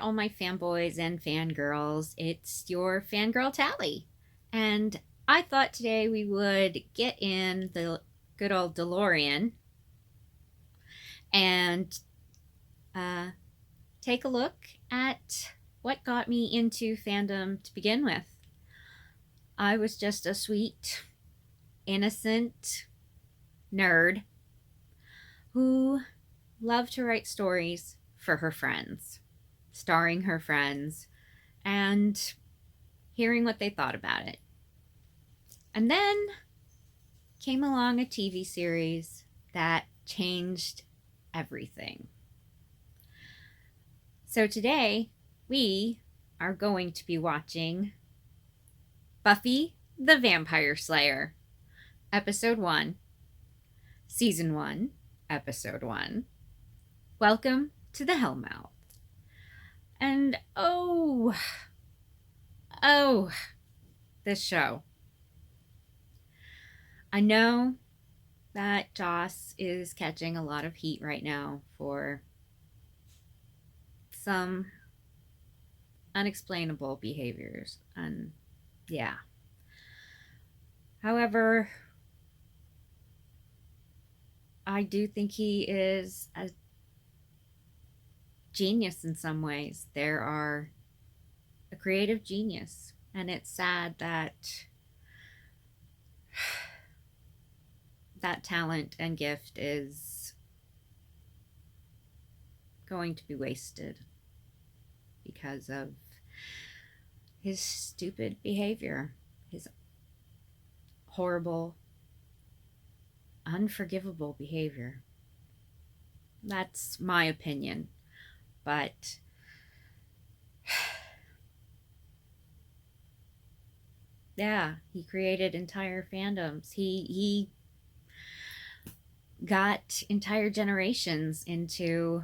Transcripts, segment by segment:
all my fanboys and fangirls. It's your fangirl Tally. And I thought today we would get in the good old DeLorean and take a look at what got me into fandom to begin with. I was just a sweet, innocent nerd who loved to write stories for her friends, starring her friends, and hearing what they thought about it. And then came along a TV series that changed everything. So today we are going to be watching Buffy the Vampire Slayer, Episode 1, Season 1, Episode 1, Welcome to the Hellmouth. And oh, this show. I know that Joss is catching a lot of heat right now for some unexplainable behaviors. And yeah. However, I do think he is a genius in some ways. There are a creative genius, and it's sad that that talent and gift is going to be wasted because of his stupid behavior, his horrible, unforgivable behavior. That's my opinion. But yeah, he created entire fandoms. He got entire generations into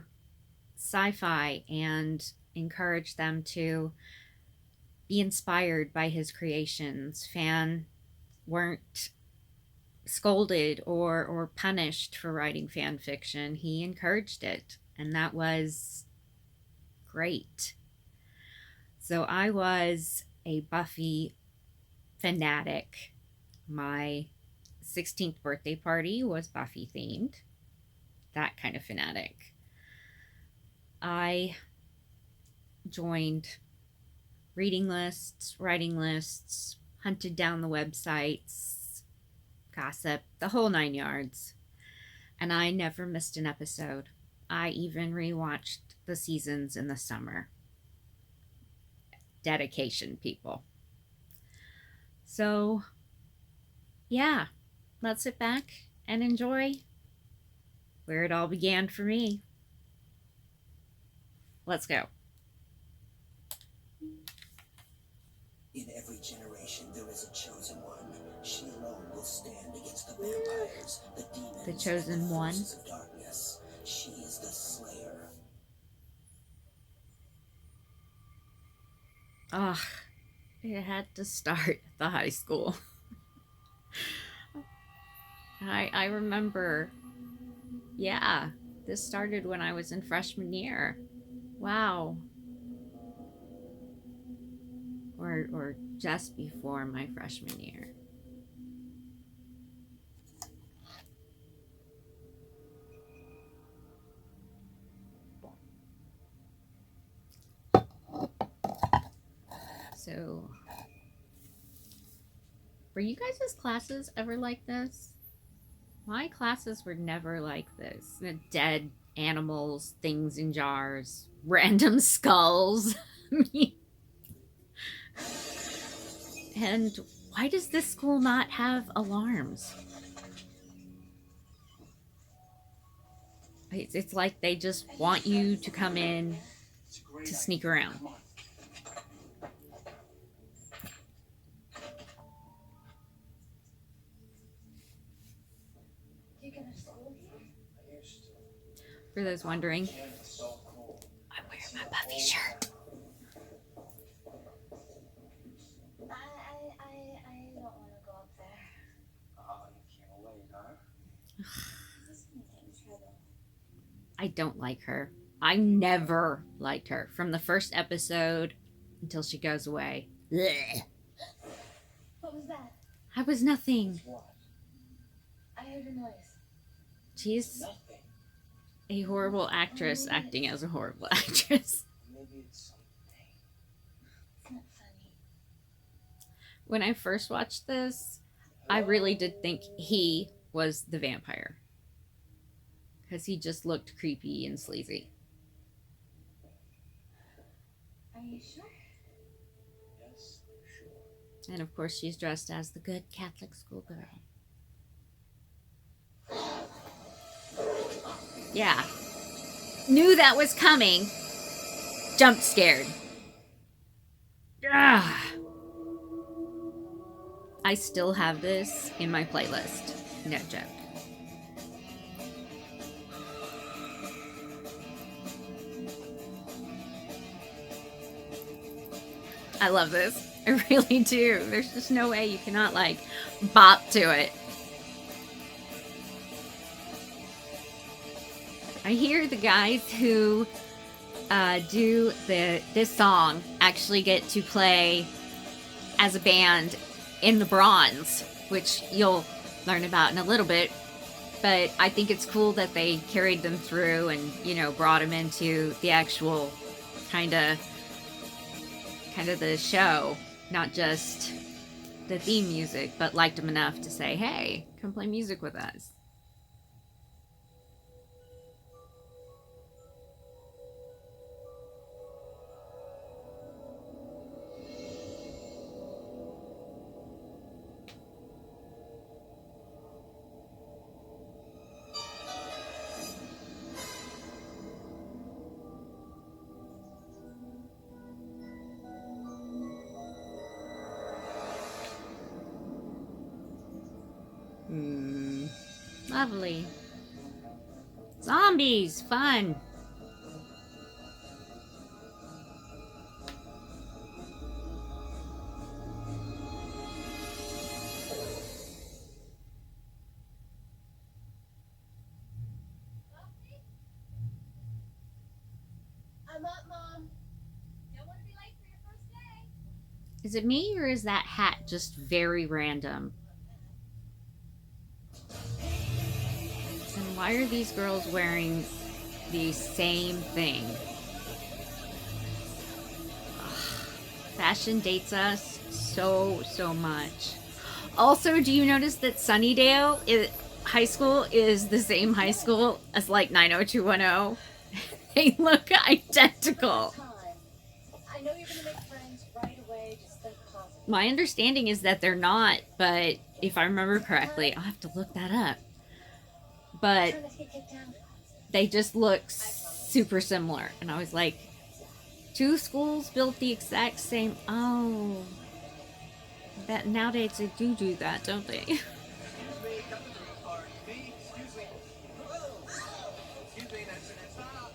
sci-fi and encouraged them to be inspired by his creations. Fans weren't scolded or punished for writing fan fiction. He encouraged it, and that was great. So I was a Buffy fanatic. My 16th birthday party was Buffy themed. That kind of fanatic. I joined reading lists, writing lists, hunted down the websites, gossip, the whole 9 yards. And I never missed an episode. I even rewatched the seasons in the summer. Dedication, people. So, yeah, let's sit back and enjoy where it all began for me. Let's go. In every generation, there is a chosen one. She alone will stand against the vampires, the demons, The chosen one. forces of darkness. She is the Slayer. Ugh, it had to start at the high school. I remember, yeah, this started when I was in freshman year. Wow. Or just before my freshman year. So, were you guys' classes ever like this? My classes were never like this. The dead animals, things in jars, random skulls. And why does this school not have alarms? It's like they just want you to come in to sneak around. For those wondering, I'm wearing my Buffy shirt. I don't want to go up there. Oh, you can't wait, huh? I don't like her. I never liked her from the first episode until she goes away. Blech. What was that? I was nothing. What? I heard a noise. She's Nothing. a horrible actress acting as a horrible actress. Maybe it's something. It's not funny. When I first watched this, I really did think he was the vampire. Because he just looked creepy and sleazy. Are you sure? Yes, sure. And of course, she's dressed as the good Catholic schoolgirl. Yeah. Knew that was coming. Jumped scared. Ah. I still have this in my playlist. No joke. I love this. I really do. There's just no way you cannot, like, bop to it. I hear the guys who do this song actually get to play as a band in the Bronze, which you'll learn about in a little bit. But I think it's cool that they carried them through and, you know, brought them into the actual kind of the show, not just the theme music, but liked them enough to say, hey, come play music with us. Lovely. Zombies, fun. I'm up, Mom. Don't want to be late for your first day. Is it me or is that hat just very random? And why are these girls wearing the same thing? Ugh. Fashion dates us so much. Also, do you notice that Sunnydale high school is the same high school as like 90210? They look identical. I know you're gonna make friends right away. Just think positive. My understanding is that they're not, but if I remember correctly, I'll have to look that up. But Try not to get kicked out. they just look super similar. And I was like, two schools built the exact same. Oh. That nowadays they do that, don't they? Excuse me, pardon me, excuse me. Whoa. Excuse me, that's stop.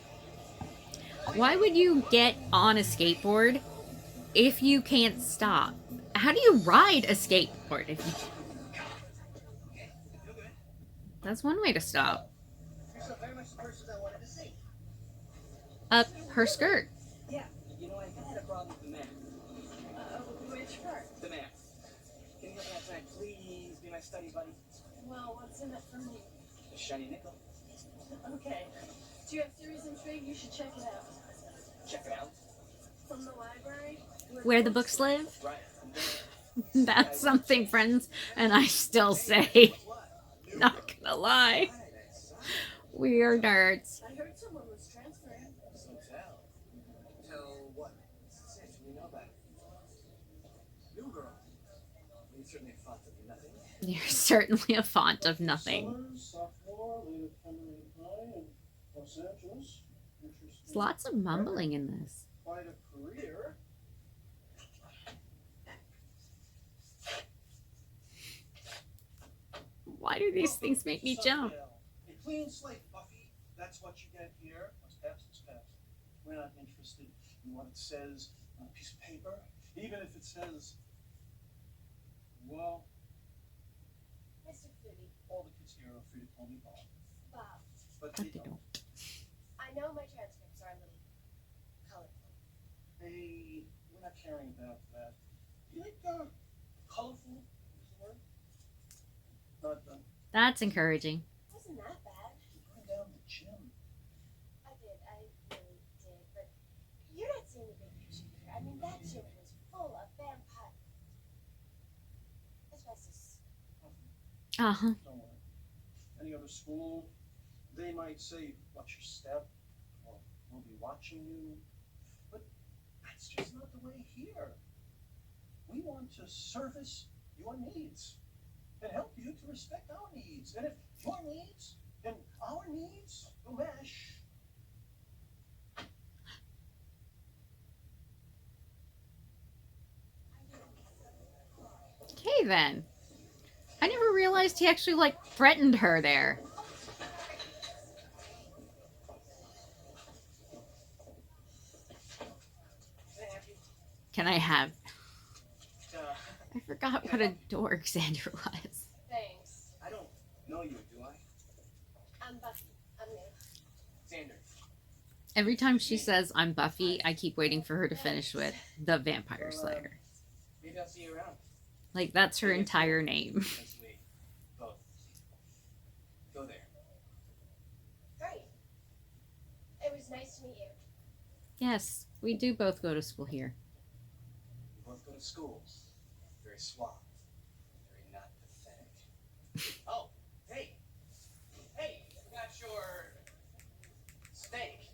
Why would you get on a skateboard if you can't stop? How do you ride a skateboard if you... That's one way to stop. You're so very much the person I wanted to see. Up her skirt. Yeah, you know, I had a problem with the math. Which part? The math. Can you help me out tonight, please? Be my study buddy. Well, what's in it for me? The shiny nickel. Okay. Do you have series intrigue? You should check it out. Check it out. From the library? Where the books live. Right. That's something friends and I still say. Not gonna lie. We are nerds. I heard someone was transferring. So tell. Tell what? Since we know about it. New girl. You're certainly a font of nothing. You're certainly a font of nothing. Summers, sophomore, later Penryn High in Los Angeles. There's lots of mumbling in this. Quite a career. Why do these things make me jump? A clean slate, Buffy. That's what you get here. What's past is past. We're not interested in what it says on a piece of paper, even if it says, well, Mr. Footy, all the kids here are free to call me Bob. Bob, But But they they don't. I know my transcripts we're not caring about that. You like colorful is the word? Not That's encouraging. Wasn't that bad? you burned down the gym. I really did. But you're not seeing the big picture here. I mean, that gym was full of vampires. Asbestos. Uh-huh. Don't worry. Any other school, they might say, watch your step, or we'll be watching you. But that's just not the way here. We want to service your needs and help you to respect our needs. And if your needs and our needs will mesh, Okay, then. I never realized he actually, like, threatened her there. Can I have... I forgot what a dork Xander was. Thanks. I don't know you, do I? I'm Buffy. I'm new. Xander. Every time she says, I'm Buffy, I keep waiting for her to finish with the Vampire Slayer. Maybe I'll see you around. Like, that's her entire name. Let's wait. Both. Go there. Great. It was nice to meet you. Yes, we do both go to school here. We both go to school. Very suave. Very not pathetic. Oh, hey. Hey, I got your steak.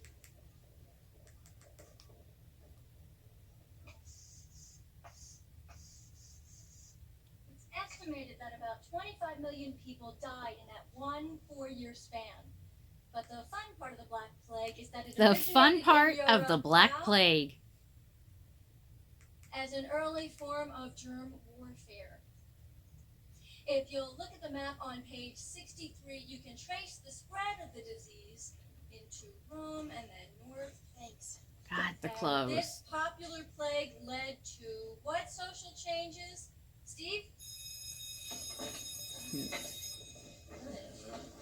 It's estimated that about 25 million people died in that one 4-year span. But the fun part of the Black Plague is that it The fun originated part in of the Europe Black now Plague. as an early form of germ warfare. If you'll look at the map on page 63, you can trace the spread of the disease into Rome and then north. Thanks. God, the And clothes. this popular plague led to what social changes? Steve?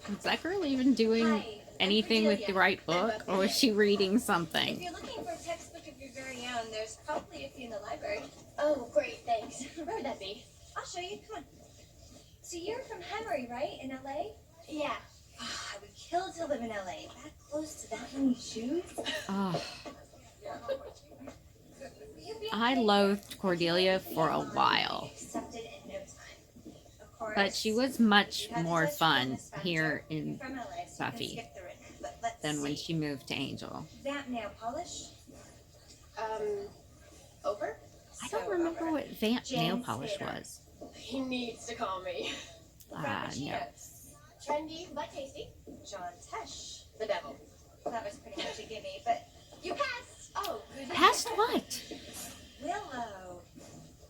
Is that girl even doing Hi, I'm anything with the Cordelia. right I'm book? Buffy. Or is she reading If something? you're looking for a textbook of your very own, there's probably a few in the library. Oh, great, thanks. Where would that be? I'll show you. Come on. So you're from Henry, right? In LA? Yeah. I would kill to live in LA. That close to that many shoes? Oh, You'd be I okay. loathed Cordelia for a while. Accepted in no time. Of But course, she was much you have to more touch fun on this here factor. You're in from LA, so you can Buffy skip the written. But let's than when see. she moved to Angel. Vamp nail polish. Over? I don't So remember over. what Vamp nail James polish Taylor. was. He needs to call me. No. Frappuccinos. Trendy but tasty. John Tesh. The devil. That was pretty much a gimme, but you passed. Oh, good. Past what? Willow.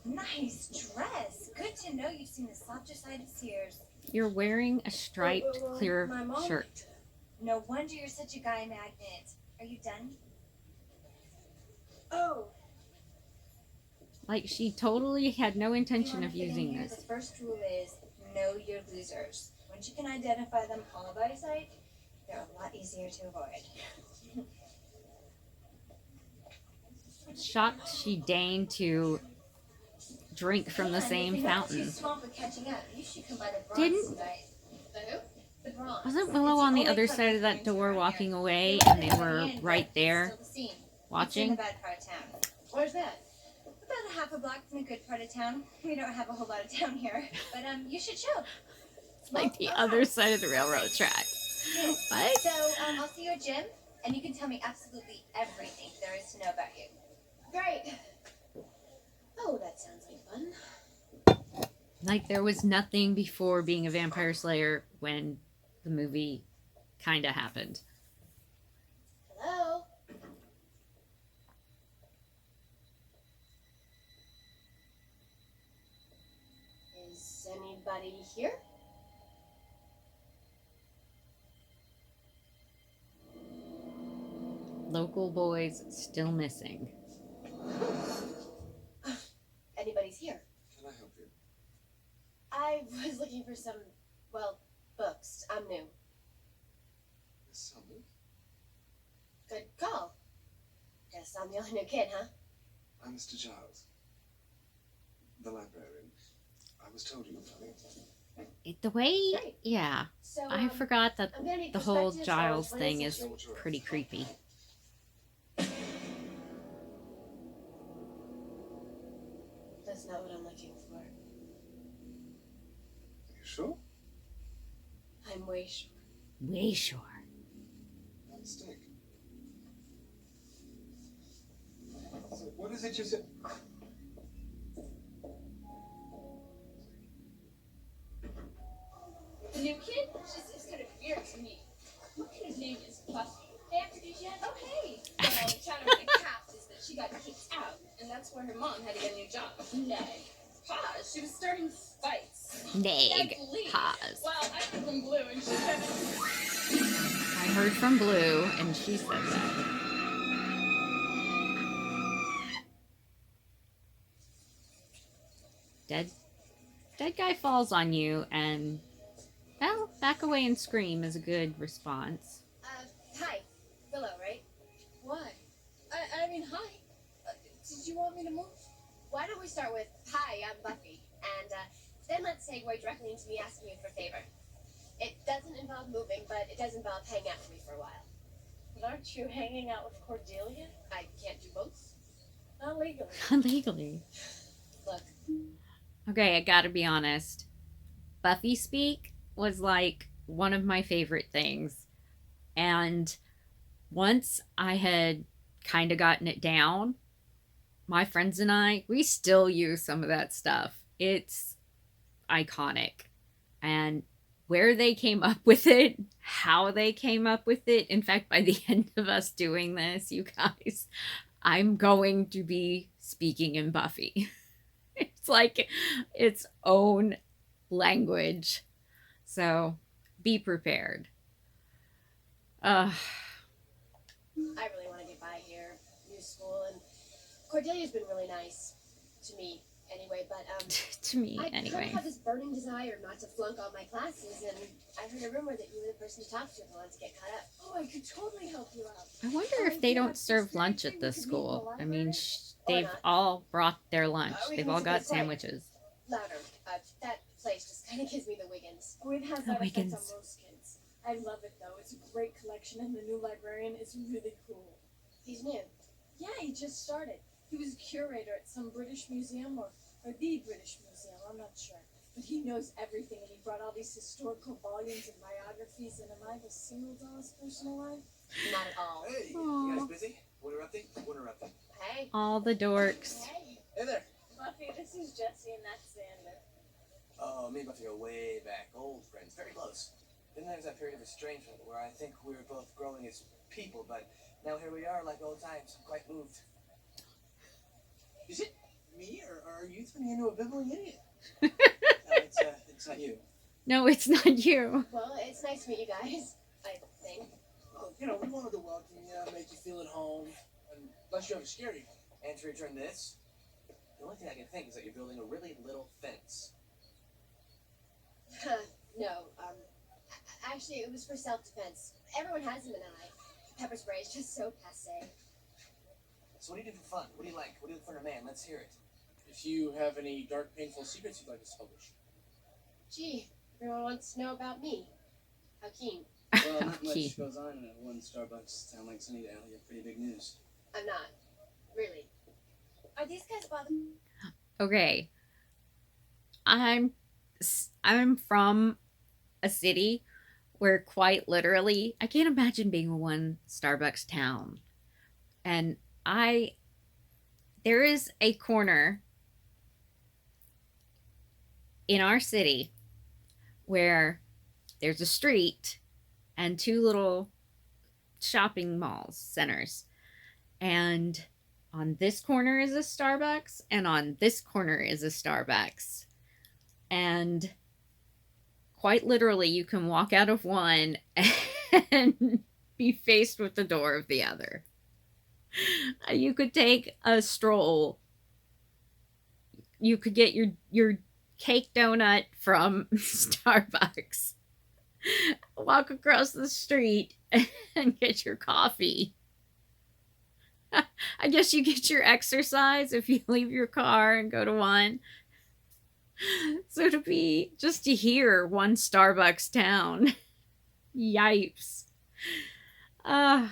Nice dress. Good to know you've seen the softer side of Sears. You're wearing a striped clear My mom- shirt. No wonder you're such a guy magnet. Are you done? Oh. Like, she totally had no intention You of wanna fit in using here? this. The first rule is know your losers. Once you can identify them all by sight, they're a lot easier to avoid. Shocked she deigned to drink from the Man, same if you're not fountain. too swamped with catching up, you should come by the Bronx Didn't- tonight. The who? The Bronx. Wasn't Willow It's on the only other club side of that experience door around walking here. away You let and they everybody were in, but right it's there still the scene. It's in watching? the bad part of town. Where's that? About a half a block from the good part of town. We don't have a whole lot of town here, but you should show. Like the other side of the railroad tracks. What? So I'll see you at gym, and you can tell me absolutely everything there is to know about you. Great. Oh, that sounds like fun. Like there was nothing before being a vampire slayer when the movie kind of happened. Hello. Is anybody here? Local boys still missing. Anybody's here. Can I help you? I was looking for some, well, books. I'm new. Miss Summers? Good call. Guess I'm the only new kid, huh? I'm Mr. Giles, the librarian. I was told you were coming. The way, Great. yeah, So, I forgot that I'm gonna need the whole perspectives Giles on thing 20th is century. pretty creepy. That's not what I'm looking for. Are you sure? I'm way sure. Way sure. No mistake. So what is it you said? The new kid? She's kind of weird to me. What kind of name is Buffy? They introduced yet? Oh, hey! Well, the chatter on the cast is that she got kicked out, and that's where her mom had to get a new job. Neg. Pause. She was starting fights. Neg. Deadly. Pause. Well, I heard from Blue, and she said... I heard from Blue, and she said that. Dead guy falls on you, and, well, back away and scream is a good response. Hi. Willow, right? Why? I mean, hi. Did you want me to move? Why don't we start with, hi, I'm Buffy, and then let's segue directly into me asking you for a favor. It doesn't involve moving, but it does involve hanging out with me for a while. But aren't you hanging out with Cordelia? I can't do both. Not legally. Legally. Look, Okay, I gotta be honest. Buffy speak was like one of my favorite things. And once I had kind of gotten it down, my friends and I, we still use some of that stuff. It's iconic. And where they came up with it, how they came up with it. In fact, by the end of us doing this, you guys, I'm going to be speaking in Buffy. It's like its own language. So be prepared. I really want to get by here. New school, and Cordelia's been really nice to me anyway, but To me, I kind anyway. of have this burning desire not to flunk all my classes, and I heard a rumor that you were the person to talk to if I wanted to get caught up. Oh, I could totally help you out. I wonder if they don't serve lunch at this school. I mean, they've not. all brought their lunch. We They've can all sit got this way. sandwiches. Louder. That place just kind of gives me the Wiggins. Oh, it has The that effect on Wiggins. most kids. I love it, though. It's a great collection, and the new librarian is really cool. He's new. Yeah, he just started. He was a curator at some British museum, or the British Museum, I'm not sure. But he knows everything, and he brought all these historical volumes and biographies, and am I the single doll's personal life? Not at all. Hey, Aw. you guys busy? Want interrupting? Want interrupting? Hey. All the dorks. Hey, Hey there. Buffy, this is Jessie, and that's Xander. Oh, me and Buffy go way back. Old friends. Very close. Then there was that period of estrangement where I think we were both growing as people, but now here we are like old times. I'm quite moved. Is it me, or are you turning into a bibbling idiot? No, it's not you. No, it's not you. Well, it's nice to meet you guys, I think. Well, you know, we wanted to welcome you, make you feel at home, unless you ever scare you. And to return this, the only thing I can think is that you're building a really little fence. No, actually, it was for self-defense. Everyone has them in LA. Pepper spray is just so passé. So what do you do for fun? What do you like? What do you look for in a man? Let's hear it. If you have any dark, painful secrets you'd like us to publish. Gee, everyone wants to know about me. How keen. Well, not Okay. much goes on in a one Starbucks town like Sunnydale. You have pretty big news. I'm not. Really. Are these guys bothering? Okay. I'm from a city where quite literally I can't imagine being a one Starbucks town. And there is a corner in our city where there's a street and two little shopping malls, centers. And on this corner is a Starbucks, and on this corner is a Starbucks. And quite literally, you can walk out of one and be faced with the door of the other. You could take a stroll. You could get your cake donut from Starbucks. Walk across the street and get your coffee. I guess you get your exercise if you leave your car and go to one. So to hear one Starbucks down. Yipes. I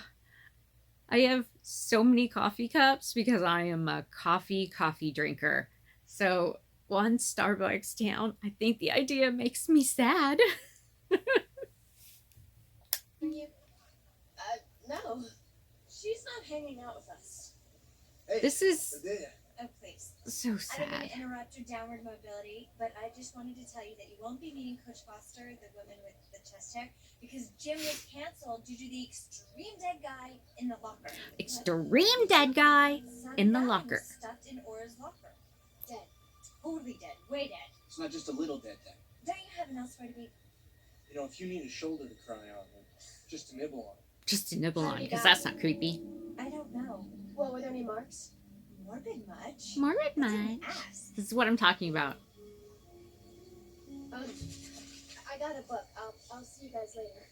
have so many coffee cups because I am a coffee drinker. So one Starbucks down, I think the idea makes me sad. No. She's not hanging out with us. Hey, This is Oh, please. so I didn't mean sad. to interrupt your downward mobility, but I just wanted to tell you that you won't be meeting Coach Foster, the woman with the chest hair, because gym was canceled due to the extreme dead guy in the locker. Extreme dead guy in the locker. Stuffed in Aura's locker. Dead. Totally dead. Way dead. It's not just a little dead thing. Don't you have an elsewhere to be? You know, if you need a shoulder to cry on, then just to nibble on. Just to nibble on, because that's not creepy. I don't know. Well, were there any marks? Morbid much? Morbid I didn't much. ask. This is what I'm talking about. I got a book. I'll see you guys later.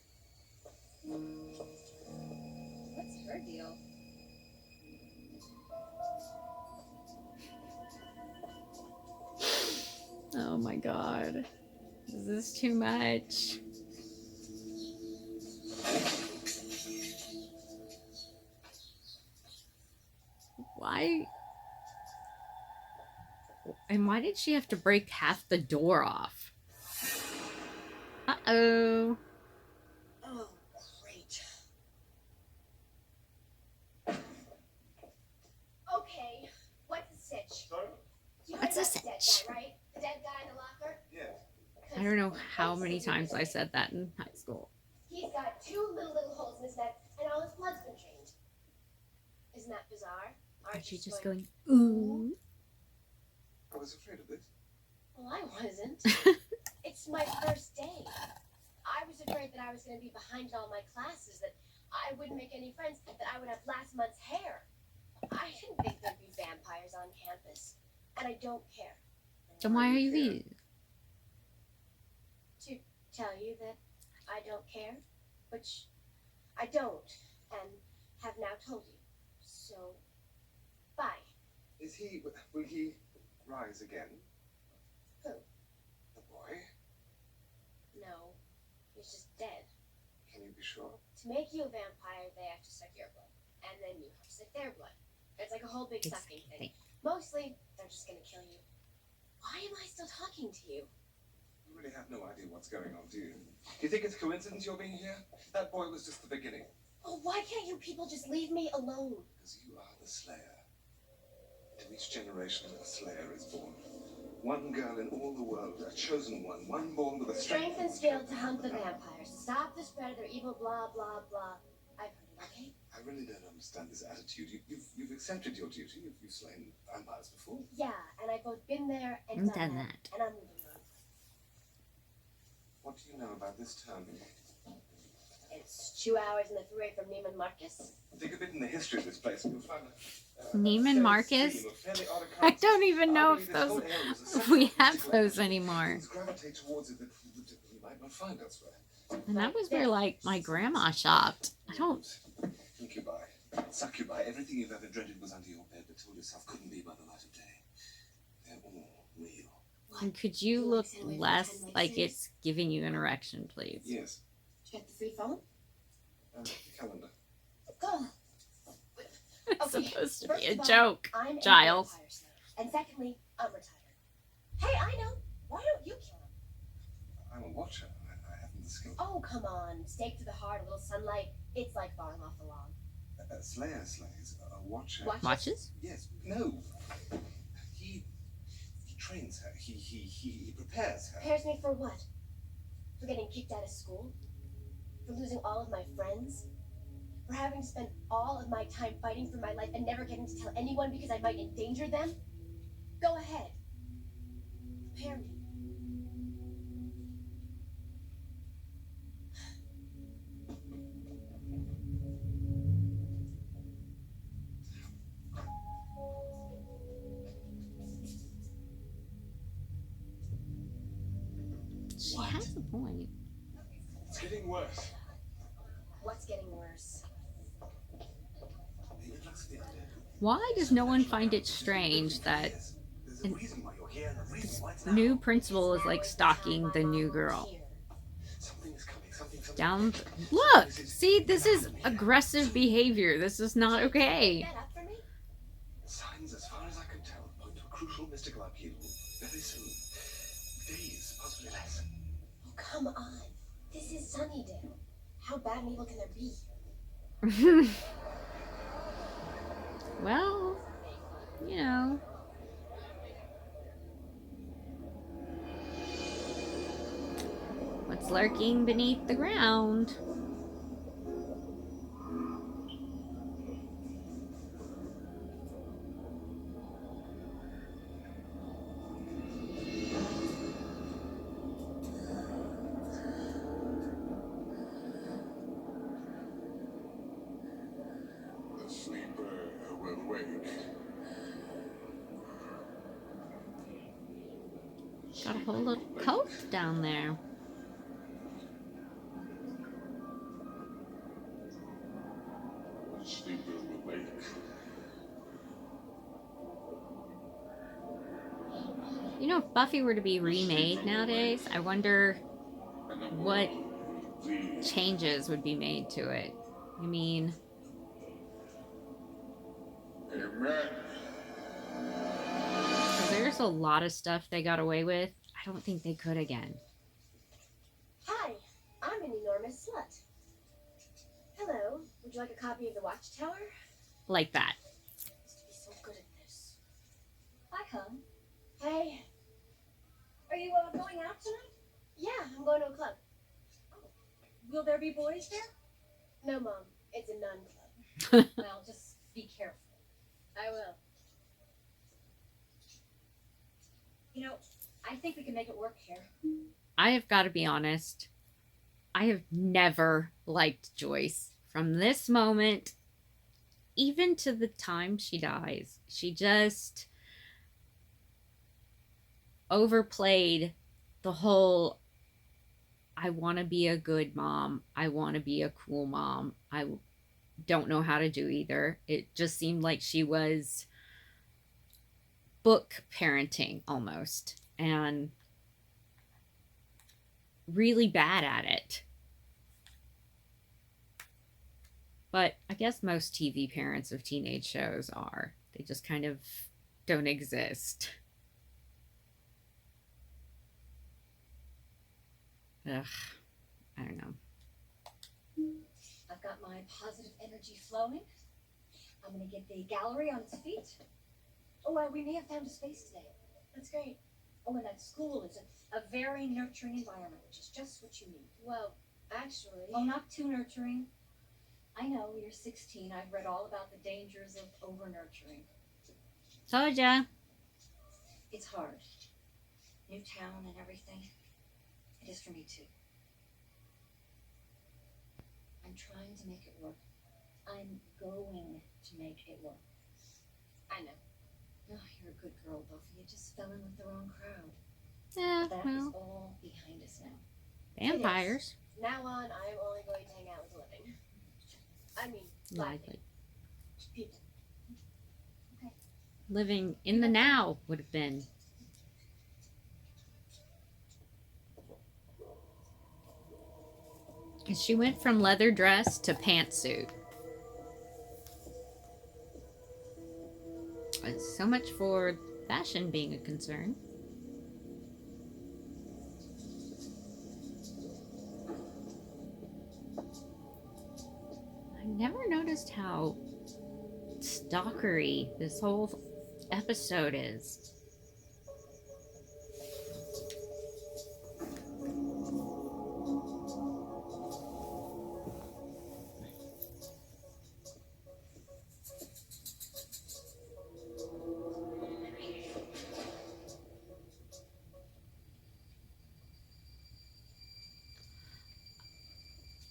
What's her deal? Oh my god. Is this too much? Why? And why did she have to break half the door off? Uh-oh. Oh, great. Okay, what's the sitch? Sorry? You heard What's a about the dead sitch? guy, right? The dead guy in the locker? Yes. I don't know how many times I said that in high school. He's got two little holes in his neck, and all his blood's been drained. Isn't that bizarre? Aren't you just going, ooh? I was afraid of this. Well, I wasn't. It's my first day. I was afraid that I was going to be behind in all my classes, that I wouldn't make any friends, that I would have last month's hair. I didn't think there'd be vampires on campus, and I don't care. Then why are you here? To tell you that I don't care, which I don't, and have now told you. So, bye. Will he rise again? Who? The boy? No, he's just dead. Can you be sure? To make you a vampire, they have to suck your blood, and then you have to suck their blood. It's like a whole big sucking thing. Mostly, they're just gonna kill you. Why am I still talking to you? You really have no idea what's going on, do you? Do you think it's coincidence you're being here? That boy was just the beginning. Oh, why can't you people just leave me alone? Because you are the Slayer. To each generation, a Slayer is born. One girl in all the world, a chosen one born with a Strength and skill to hunt the vampires. Stop the spread of their evil blah, blah, blah. I've heard it, okay? I really don't understand this attitude. You've accepted your duty. You've slain vampires before. Yeah, and I've both been there and done that. And I'm moving on. What do you know about this town? It's 2 hours in the throughway from Neiman Marcus. Dig a bit in the history of this place and you'll find Neiman Marcus? I don't even know if those if we have those anymore. Gravitate towards it that we might not find elsewhere. And that was where like my grandma shopped. I don't. Incubi, succubi, everything you've ever dreaded was under your bed but told yourself couldn't be by the light of day. They're all real. And could you look less like it's giving you an erection, please? Yes. Did you get the free phone? The calendar. Go. It's Okay, supposed to first be a of all, joke, I'm a Giles. vampire slayer. And secondly, I'm retired. Hey, I know. Why don't you kill him? I'm a watcher. I haven't the skill. Oh, come on. Stake to the heart, a little sunlight. It's like falling off the log. A slayer slays. A watcher. Watches? Yes. No. He trains her. He prepares her. Prepares me for what? For getting kicked out of school? For losing all of my friends? For having to spend all of my time fighting for my life and never getting to tell anyone because I might endanger them? Go ahead. Prepare me. She has a point. It's getting worse. What's getting worse? It looks Why does no one find it strange that new principal is like stalking the new girl? Down. Look! See, this is aggressive behavior. This is not okay. Signs, as far as I can tell, point to a crucial mystical upheaval very soon. Days, possibly less. Oh, come on. This is Sunnydale. How bad and evil can there be? Well, you know. What's lurking beneath the ground? The sleeper will wake. Got a whole little coat down there. Sleeper will wake. You know, if Buffy were to be remade nowadays, I wonder what changes would be made to it. I mean, Amen. there's a lot of stuff they got away with. I don't think they could again. Hi, I'm an enormous slut. Hello, would you like a copy of the Watchtower? Like that. Used to be so good at this. Hi, hon. Hey. Are you going out tonight? Yeah, I'm going to a club. Will there be boys there? No, Mom, it's a nun club. Well, just be careful. I will. You know, I think we can make it work here. I have got to be honest. I have never liked Joyce. From this moment, even to the time she dies, she just overplayed the whole I want to be a good mom. I want to be a cool mom. I don't know how to do either. It just seemed like she was book parenting almost, and really bad at it. But I guess most TV parents of teenage shows are. They just kind of don't exist. Ugh, I don't know. I've got my positive energy flowing. I'm going to get the gallery on its feet. Oh, we may have found a space today. That's great. Oh, and that school is a very nurturing environment, which is just what you need. Well, actually... Oh, not too nurturing. I know, you're 16. I've read all about the dangers of over-nurturing. Told ya. It's hard. New town and everything. It is for me, too. I'm trying to make it work. I'm going to make it work. I know. Oh, you're a good girl, Buffy. You just fell in with the wrong crowd. Yeah, That is well, all behind us now. vampires. Now on, I'm only going to hang out with the living. I mean, Likely. people. Living in the now would have been. And she went from leather dress to pantsuit. So much for fashion being a concern. I never noticed how stalkery this whole episode is.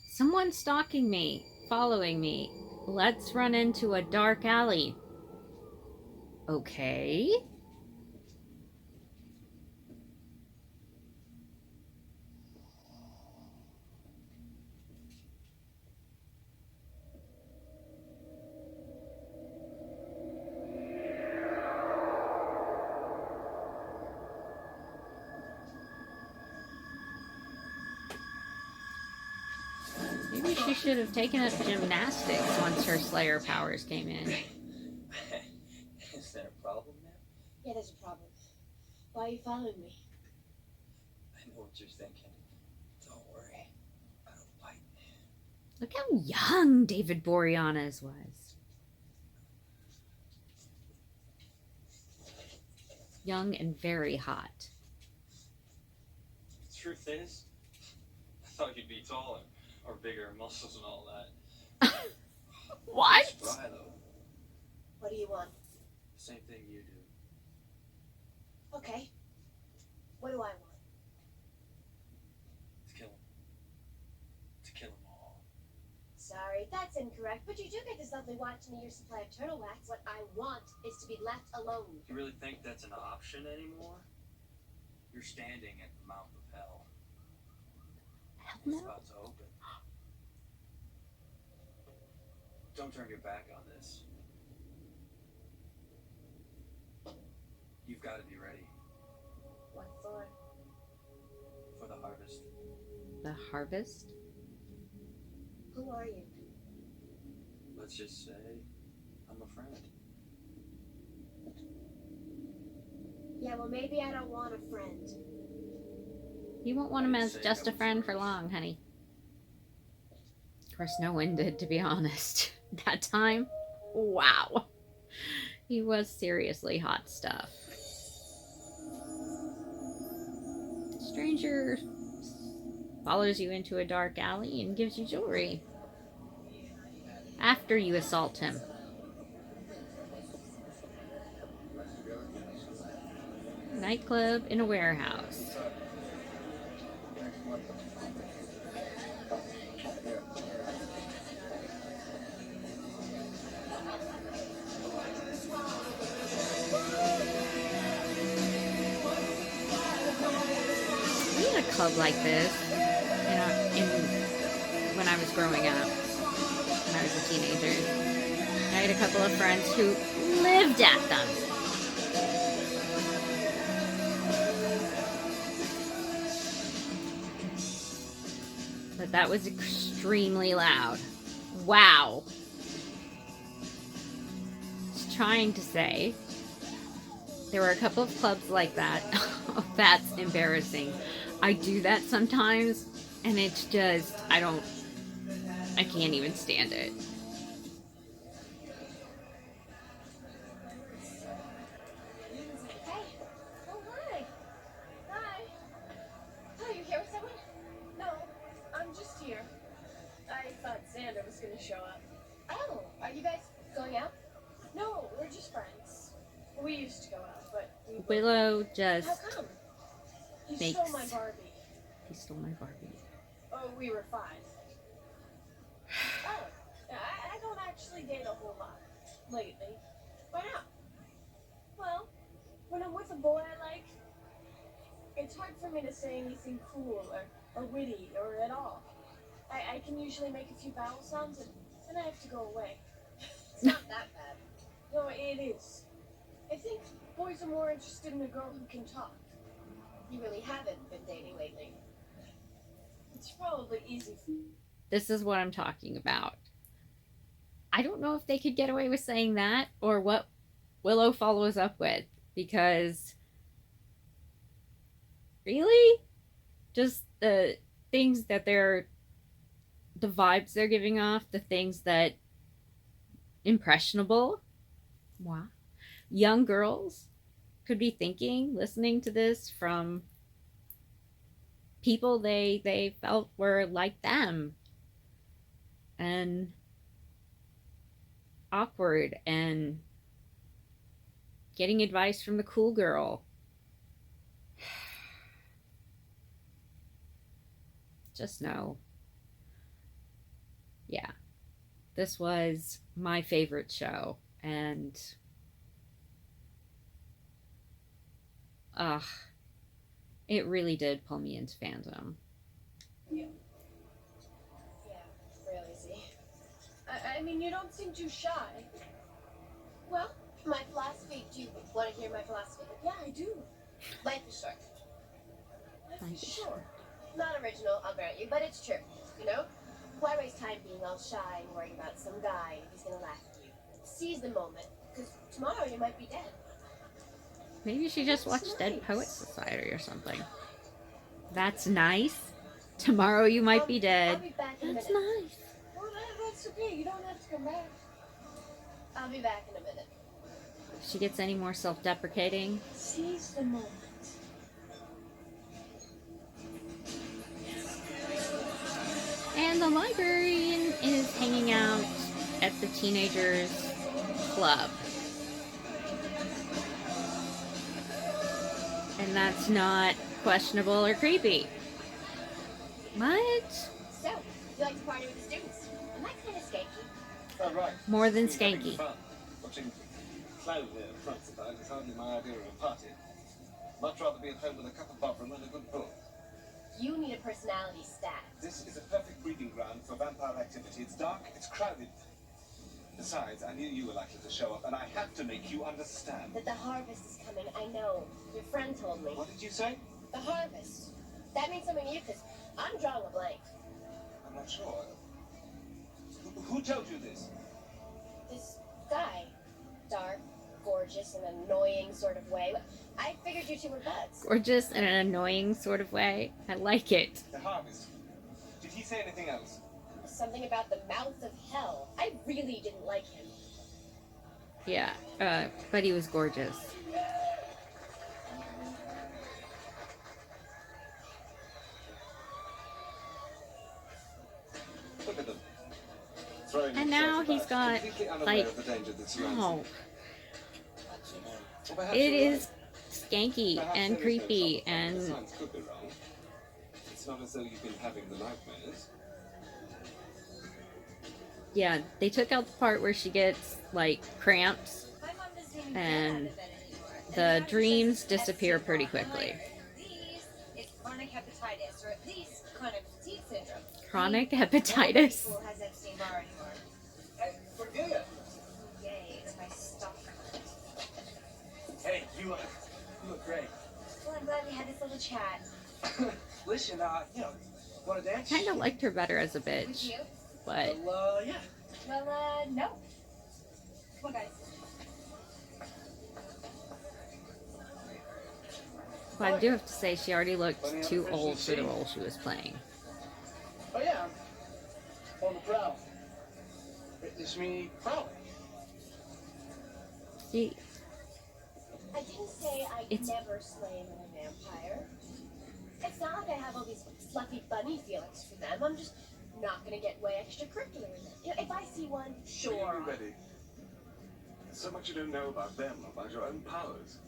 Someone's stalking me, following me. Let's run into a dark alley. Okay. Maybe she should have taken up gymnastics once her Slayer powers came in. Is there a problem now? Yeah, there's a problem. Why are you following me? I know what you're thinking. Don't worry. I don't bite. Look how young David Boreanaz was. Young and very hot. The truth is, I thought you'd be taller, or bigger muscles and all that. What? Spry, though. What do you want? Same thing you do. Okay. What do I want? To kill them. To kill them all. Sorry, that's incorrect, but you do get this lovely watch and a year's supply of turtle wax. What I want is to be left alone. You really think that's an option anymore? You're standing at the mouth of hell. It's about to open. Don't turn your back on this. You've got to be ready What for? for the harvest. The harvest? Who are you? Let's just say I'm a friend. Yeah, well, maybe I don't want a friend. You won't want him as just a friend for long, honey. Of course, no one did, to be honest. That time, wow. He was seriously hot stuff. Stranger follows you into a dark alley and gives you jewelry. After you assault him. Nightclub in a warehouse. We had a club like this when I was growing up, when I was a teenager. I had a couple of friends who lived at them. But that was extremely loud. Wow. Just trying to say, there were a couple of clubs like that. That's embarrassing. I do that sometimes, and it's just, I can't even stand it. Hey. Oh, hi. Hi. Oh, you here with someone? No, I'm just here. I thought Xander was gonna show up. Oh, are you guys going out? No, we're just friends. We used to go out, but we Willow How just, come? He stole my Barbie. he stole my Barbie. Oh, we were 5. Oh, I don't actually date a whole lot lately. Why not? Well, when I'm with a boy I like, it's hard for me to say anything cool or witty or at all. I can usually make a few vowel sounds and then I have to go away. It's not that bad. No, it is. I think boys are more interested in a girl who can talk. You really haven't been dating lately. It's probably easy for you. This is what I'm talking about. I don't know if they could get away with saying that or what Willow follows up with, because really? Just the things that the vibes they're giving off, the things that impressionable, wow, young girls could be thinking, listening to this from people they felt were like them, and awkward, and getting advice from the cool girl. Just know. Yeah. This was my favorite show, and it really did pull me into fandom. Yeah, really easy. I mean, you don't seem too shy. Well, my philosophy. Do you want to hear my philosophy? Yeah, I do. Life is short. Life is short. Not original, I'll grant you, but it's true. You know? Why waste time being all shy and worrying about some guy if he's gonna laugh at you? Seize the moment, because tomorrow you might be dead. Maybe she just watched Dead Poets Society or something. That's nice. Tomorrow you might be dead. I'll be back in a That's minute. nice. Well, that's okay. You don't have to come back. I'll be back in a minute. If she gets any more self-deprecating. Seize the moment. And the librarian is hanging out at the teenagers' club. And that's not questionable or creepy. What? So, you like to party with the students? Am I kind of skanky? Oh, right. More than It's been having skanky. fun. Watching cloud here at Frankfurt is hardly my idea of a party. Much rather be at home with a cup of bubbrum and a good book. You need a personality stat. This is a perfect breeding ground for vampire activity. It's dark, it's crowded. Besides, I knew you were likely to show up, and I have to make you understand. That the harvest is coming, I know. Your friend told me. What did you say? The harvest. That means something to you, because I'm drawing a blank. I'm not sure. Who told you this? This guy. Dark, gorgeous, in an annoying sort of way. I figured you two were buds. Gorgeous in an annoying sort of way. I like it. The harvest. Did he say anything else? Something about the mouth of hell. I really didn't like him. Yeah, but he was gorgeous. Look at them. Throwing And now themselves he's about, got, completely unaware like, of the danger that surrounds oh, them. Or perhaps it you're is skanky Perhaps and there is no creepy trouble. The and signs could be wrong. It's not as though you've been having the nightmares. yeah, they took out the part where she gets like cramps My mom doesn't even and get out of bed anymore. the And dreams doctor says disappear it's pretty SC4. I'm quickly. like, Please, it's chronic hepatitis, or at least chronic fatigue syndrome. Chronic Nobody hepatitis. school has Epstein-Barr anymore. Hey, Cordelia! Yay, it's my stuff. Hey, you look great. Well, I'm glad we had this little chat. Listen, want to dance? Kind of liked her better as a With bitch, you? but Well, yeah. Well, no. Come on, guys. I do have to say she already looked too old for the role she was playing. Oh, yeah. On the prowl. Witness me prowling. She, I didn't say I'd It's- never slay another vampire. It's not like I have all these fluffy bunny feelings for them. I'm just not gonna get way extracurricular with it. You know, if I see one, Will sure. you be ready? There's so much you don't know about them, about your own powers.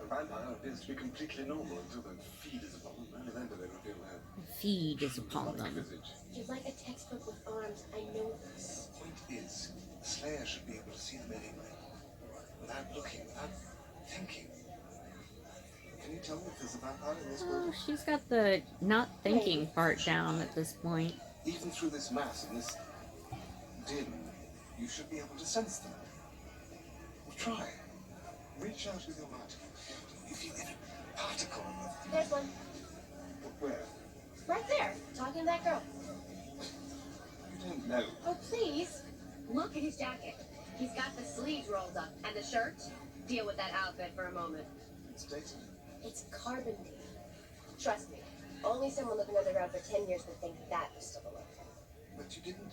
A vampire appears to be completely normal until the feed is upon them, and then they reveal their feed is upon them. visage. You're like a textbook with arms. I know this. The point is, the Slayer should be able to see them anyway, without looking, without thinking. Can you tell me if there's a vampire in this Oh, building? she's got the not thinking part down at this point. Even through this mass and this din, you should be able to sense them. Well, try. Reach out with your might. If you get a particle of There's one. where? Right there. Talking to that girl. You don't know. Oh, please. Look at his jacket. He's got the sleeves rolled up. And the shirt? Deal with that outfit for a moment. It's dated. It's carbon dating. Trust me. Only someone living underground for 10 years would think that was still a look. But you didn't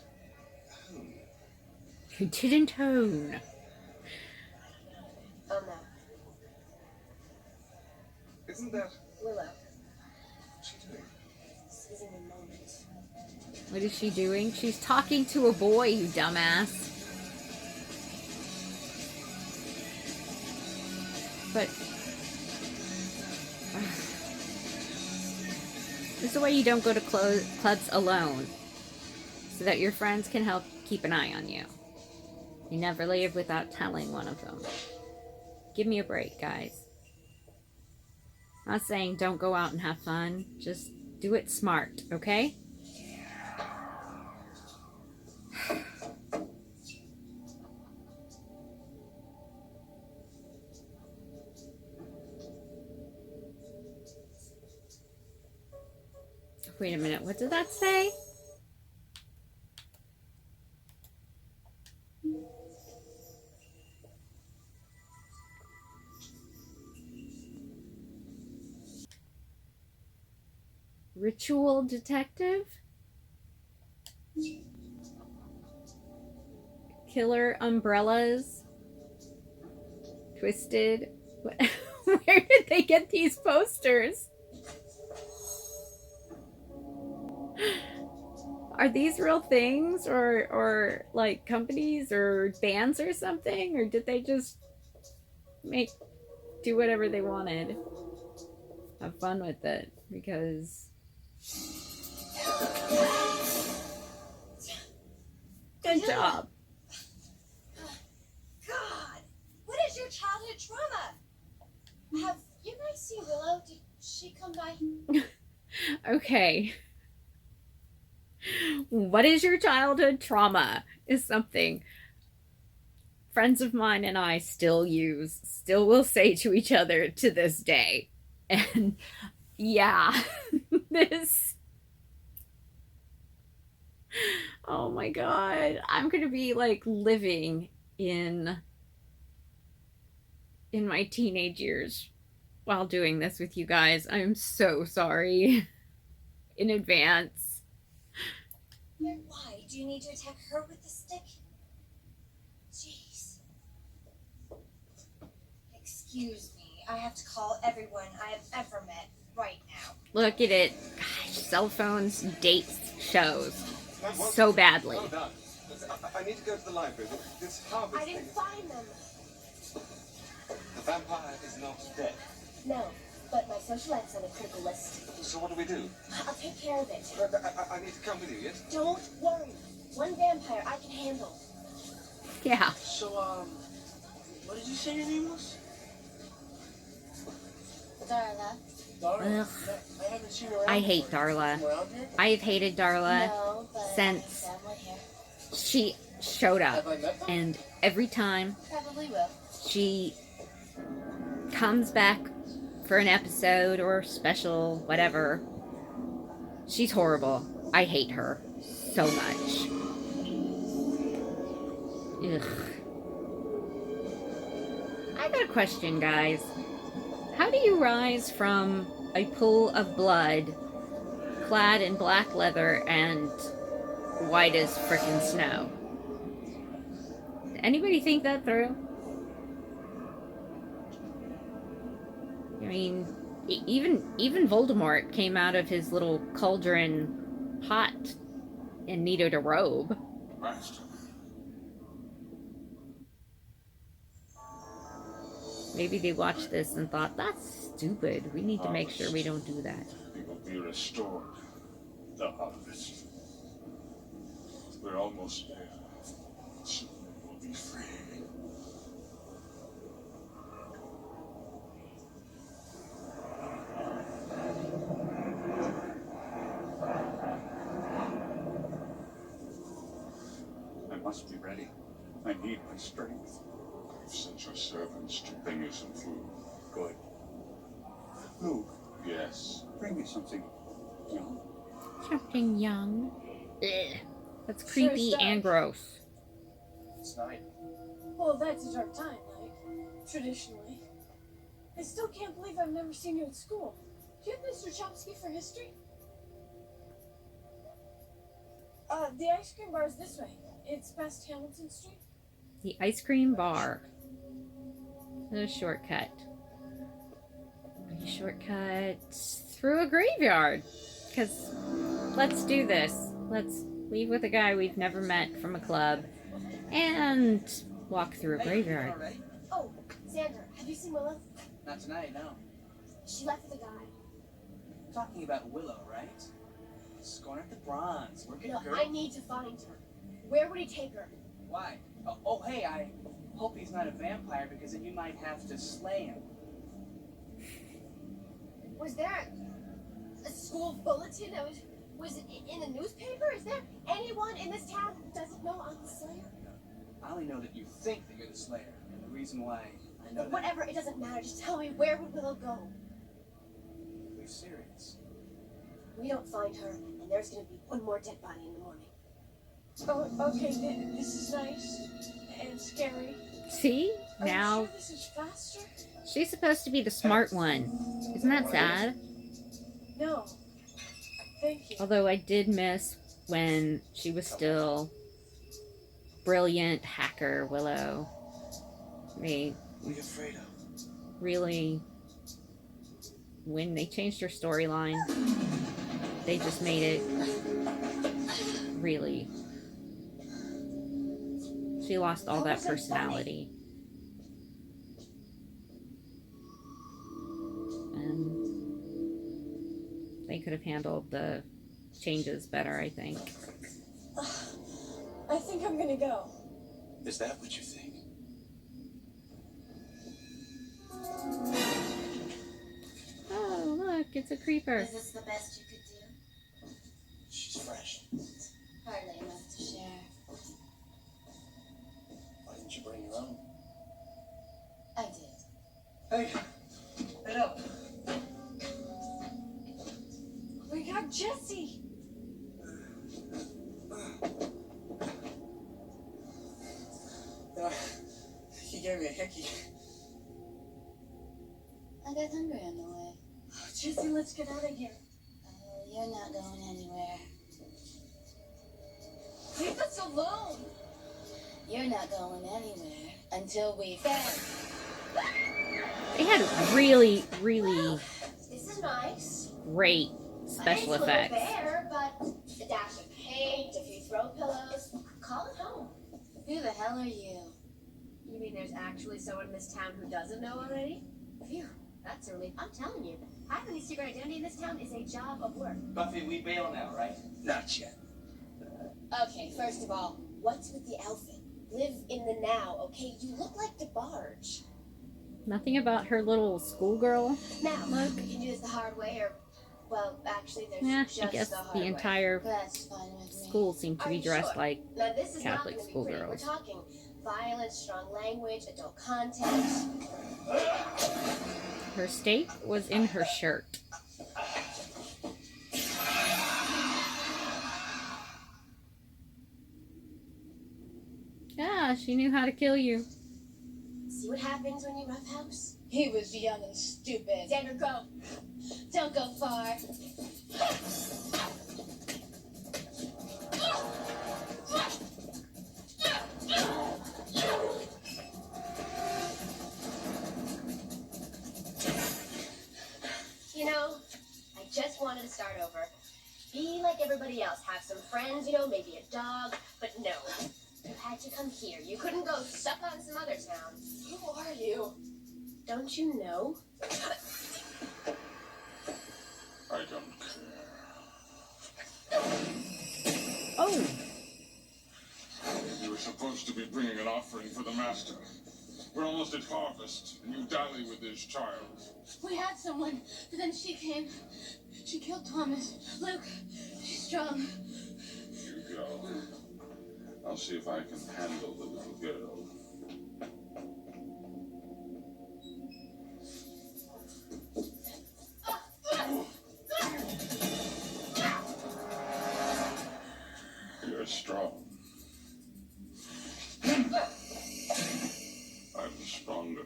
hone. You didn't hone. Oh no. Isn't that Willow. what's she doing? Seizing the moment. What is she doing? She's talking to a boy, you dumbass. But this is the way you don't go to clubs alone, so that your friends can help keep an eye on you. You never leave without telling one of them. Give me a break, guys. I'm not saying don't go out and have fun. Just do it smart, okay? Wait a minute, what did that say? Ritual detective? Killer umbrellas? Twisted? Where did they get these posters? Are these real things, or like companies or bands or something, or did they just do whatever they wanted? Have fun with it, because good job. God, what is your childhood trauma? Have you guys seen Willow? Did she come by? Okay. What is your childhood trauma is something friends of mine and I still will say to each other to this day. And yeah, this, oh my God, I'm gonna be like living in my teenage years while doing this with you guys. I'm so sorry in advance. Why? Do you need to attack her with the stick? Jeez. Excuse me. I have to call everyone I have ever met right now. Look at it. Gosh, cell phones, dates, shows. So badly. Well done. I need to go to the library. This harvest I didn't thing find them. The vampire is not dead. No, but my social life's on a critical list. So what do? I'll take care of it. Look, I need to come with you, yes? Don't worry. One vampire I can handle. Yeah. So, what did you say your name was? Darla. Darla? Ugh. I haven't seen her around I hate before. Darla. From around here? I have hated Darla No, but since I have family here. she showed up. Have I met them? And every time Probably will. she comes back for an episode or special, whatever, she's horrible. I hate her so much. Ugh. I got a question, guys. How do you rise from a pool of blood clad in black leather and white as frickin' snow? Anybody think that through? I mean, even Voldemort came out of his little cauldron pot and needed a robe. Master. Maybe they watched this and thought, that's stupid. We need to make sure we don't do that. It will be restored. The harvest. We're almost there. Soon we'll be free. I must be ready. I need my strength. I've sent your servants to bring you some food. Good. Luke. Yes. Bring me something young. Something young. Ugh. That's creepy Sure, and gross. It's night. Well, that's a dark time, like, traditionally. I still can't believe I've never seen you at school. Do you have Mr. Chomsky for history? The ice cream bar is this way. It's past Hamilton Street. The ice cream bar. A shortcut. A shortcut through a graveyard. Because let's do this. Let's leave with a guy we've never met from a club and walk through a graveyard. Already? Oh, Xander, have you seen Willow? Not tonight, no. She left with a guy. Talking about Willow, right? She's going after bronze. We're good, No, girl. I need to find her. Where would he take her? Why? Hey, I hope he's not a vampire because then you might have to slay him. Was there a school bulletin that was in the newspaper? Is there anyone in this town who doesn't know I'm the Slayer? I only know that you think that you're the Slayer, and the reason why I know that Whatever, it doesn't matter. Just tell me, where would Willow go? you're serious. We don't find her, and there's gonna be one more dead body in the morning. Oh, okay, this is nice and scary. See? Are you Now, sure this is faster? she's supposed to be the smart one. Isn't that sad? No. Thank you. Although I did miss when she was still brilliant hacker Willow. They What are you afraid of? really, when they changed her storyline, they just made it really, she lost all that personality. And they could have handled the changes better, I think. I think I'm gonna go. Is that what you think? Oh, look, it's a creeper. Is this the best you could do? She's fresh. Hardly enough to share. Why didn't you bring your own? I did. Hey, head up. We got Jessie. He gave me a hickey. I got hungry on the way. Jessie, let's get out of here. Oh, you're not going anywhere. Leave us alone. You're not going anywhere until we finish. They had really, really This is nice. great special effects. There, but a dash of paint, a few throw pillows. Call it home. Who the hell are you? You mean there's actually someone in this town who doesn't know already? Phew, that's a relief. I'm telling you, having a secret identity in this town is a job of work. Buffy, we bail now, right? Not yet. Okay, first of all, what's with the outfit? Live in the now, okay? You look like DeBarge. Nothing about her little schoolgirl. Now, look, we can do this the hard way, or, well, actually, there's Yeah, just I guess the hard the way. entire That's fine with me. school seemed to Are be you dressed sure? like Now, this is Catholic not gonna be pretty. We're schoolgirls. talking violence, strong language, adult content. her stake was in her shirt. Yeah, she knew how to kill you. See what happens when you roughhouse? He was young and stupid. Xander, go. Don't go far. You know, I just wanted to start over. Be like everybody else. Have some friends, you know, maybe a dog. But no, you had to come here. You couldn't go suck on some other town. Who are you? Don't you know? I don't care. Oh, You were supposed to be bringing an offering for the master. We're almost at harvest, and you dally with this child. We had someone, but then she came. She killed Thomas. Luke, she's strong. You go. I'll see if I can handle the little girl. You're strong. I'm stronger.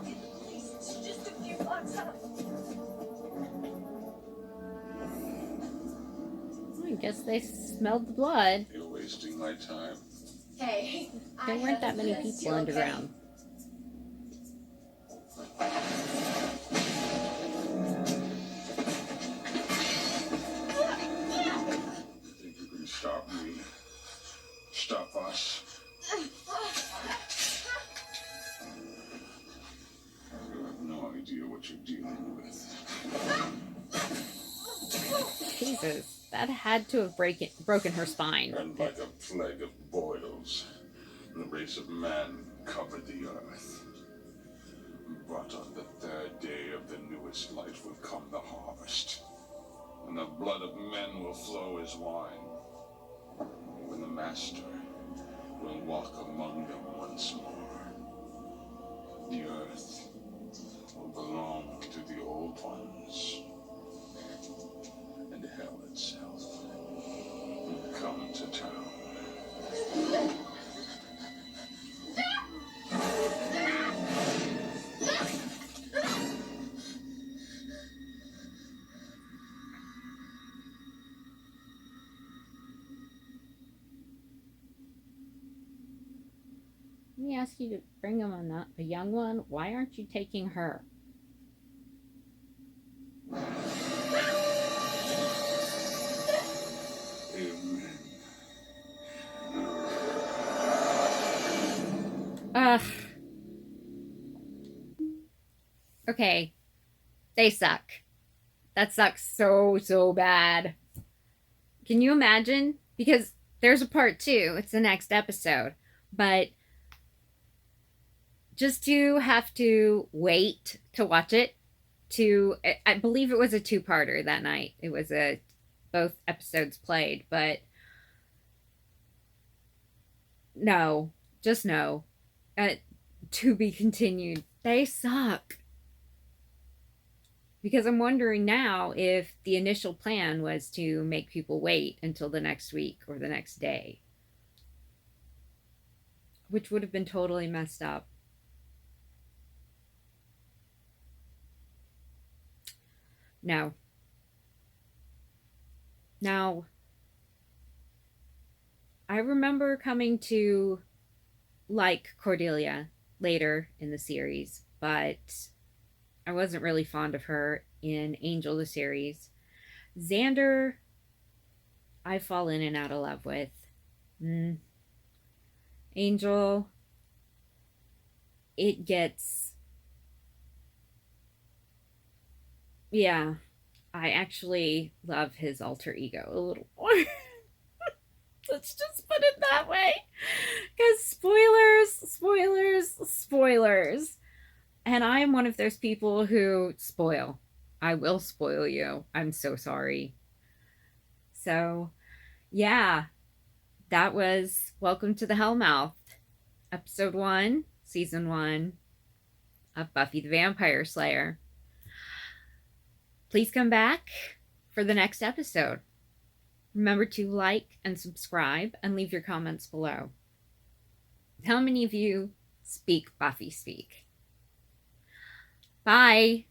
It's just a few blocks up. I guess they smelled the blood. You're wasting my time. Hey, There weren't that many people You okay? underground. Think you can stop me? Stop us? You have no idea what you're dealing with. Jesus, that had to have broken her spine. And like a plague of boils, the race of man covered the earth. But on the third day of the newest light will come the harvest, and the blood of men will flow as wine. When the master will walk among them once more, the earth will belong to the old ones, and hell itself will come to town. ask you to bring him a young one, why aren't you taking her? Amen. Ugh. Okay. They suck. That sucks so bad. Can you imagine? Because there's a part 2. It's the next episode. But just to have to wait to watch it, I believe it was a 2-parter that night. It was both episodes played, but no, just no. To be continued. They suck. Because I'm wondering now if the initial plan was to make people wait until the next week or the next day, which would have been totally messed up. No. Now, I remember coming to like Cordelia later in the series, but I wasn't really fond of her in Angel the series. Xander, I fall in and out of love with. Angel, it gets... Yeah, I actually love his alter ego a little more. Let's just put it that way. Because spoilers. And I am one of those people who spoil. I will spoil you. I'm so sorry. So, yeah. That was Welcome to the Hellmouth. Episode 1, Season 1 of Buffy the Vampire Slayer. Please come back for the next episode. Remember to like and subscribe and leave your comments below. How many of you speak Buffy speak? Bye.